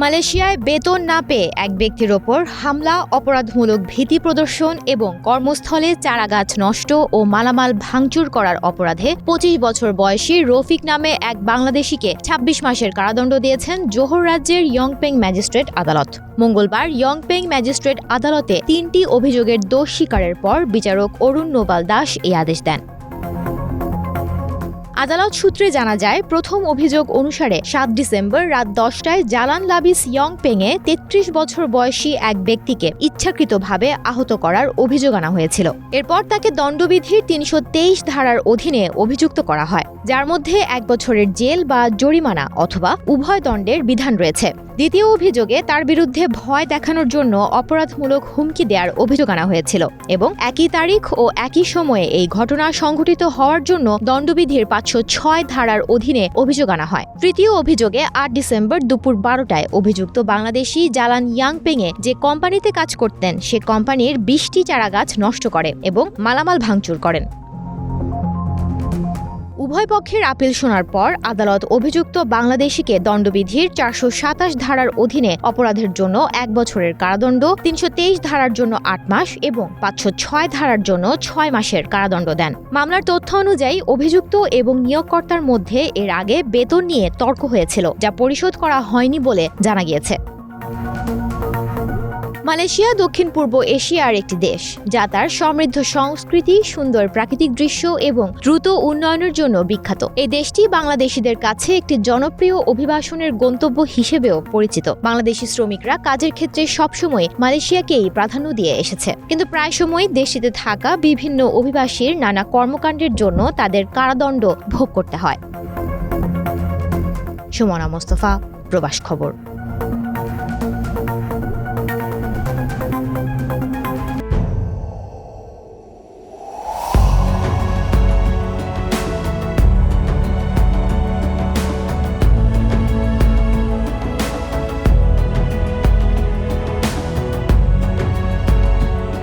মালয়েশিয়ায় বেতন না পেয়ে এক ব্যক্তির ওপর হামলা, অপরাধমূলক ভীতি প্রদর্শন এবং কর্মস্থলে চারাগাছ নষ্ট ও মালামাল ভাঙচুর করার অপরাধে ২৫ বছর বয়সী রফিক নামে এক বাংলাদেশিকে ২৬ মাসের কারাদণ্ড দিয়েছেন জোহর রাজ্যের ইয়ংপেং ম্যাজিস্ট্রেট আদালত। মঙ্গলবার ইয়ংপেং ম্যাজিস্ট্রেট আদালতে ৩টি অভিযোগের দোষ স্বীকারের পর বিচারক অরুণ নোবাল দাস এই আদেশ দেন। আদালত সূত্রে জানা যায়, প্রথম অভিযোগ অনুসারে ৭ ডিসেম্বর রাত ১০টায় জালান লাবিস ইয়ংপেংয়ে ৩৩ বছর বয়সী এক ব্যক্তিকে ইচ্ছাকৃতভাবে আহত করার অভিযোগ আনা হয়েছিল। এরপর তাকে দণ্ডবিধির ৩২৩ ধারার অধীনে অভিযুক্ত করা হয়, যার মধ্যে ১ বছরের জেল বা জরিমানা অথবা উভয় দণ্ডের বিধান রয়েছে। দ্বিতীয় অভিযোগে তার বিরুদ্ধে ভয় দেখানোর জন্য অপরাধমূলক হুমকি দেওয়ার অভিযোগ আনা হয়েছিল এবং একই তারিখ ও একই সময়ে এই ঘটনা সংঘটিত হওয়ার জন্য দণ্ডবিধির ৫০৬ ধারার অধীনে অভিযোগ আনা হয়। তৃতীয় অভিযোগে ৮ ডিসেম্বর দুপুর ১২টায় অভিযুক্ত বাংলাদেশি জালান ইয়াংপেংয়ে যে কোম্পানিতে কাজ করতেন সে কোম্পানির ২০টি চারাগাছ নষ্ট করে এবং মালামাল ভাঙচুর করেন। উভয় পক্ষের আপিল শোনার পর আদালত অভিযুক্ত বাংলাদেশিকে দণ্ডবিধির ৪২৭ ধারার অধীনে অপরাধের জন্য ১ বছরের কারাদণ্ড, ৩২৩ ধারার জন্য ৮ মাস এবং ৫০৬ ধারার জন্য ৬ মাসের কারাদণ্ড দেন। মামলার তথ্য অনুযায়ী অভিযুক্ত এবং নিয়োগকর্তার মধ্যে এর আগে বেতন নিয়ে তর্ক হয়েছিল, যা পরিশোধ করা হয়নি বলে জানা গিয়েছে। মালয়েশিয়া দক্ষিণ পূর্ব এশিয়ার একটি দেশ, যা তার সমৃদ্ধ সংস্কৃতি, সুন্দর প্রাকৃতিক দৃশ্য এবং দ্রুত উন্নয়নের জন্য বিখ্যাত। এই দেশটি বাংলাদেশিদের কাছে একটি জনপ্রিয় অভিবাসনের গন্তব্য হিসেবেও পরিচিত। বাংলাদেশি শ্রমিকরা কাজের ক্ষেত্রে সবসময় মালয়েশিয়াকেই প্রাধান্য দিয়ে এসেছে, কিন্তু প্রায় সময় দেশটিতে থাকা বিভিন্ন অভিবাসীর নানা কর্মকাণ্ডের জন্য তাদের কারাদণ্ড ভোগ করতে হয়। সুমনা মোস্তফা, প্রবাস খবর।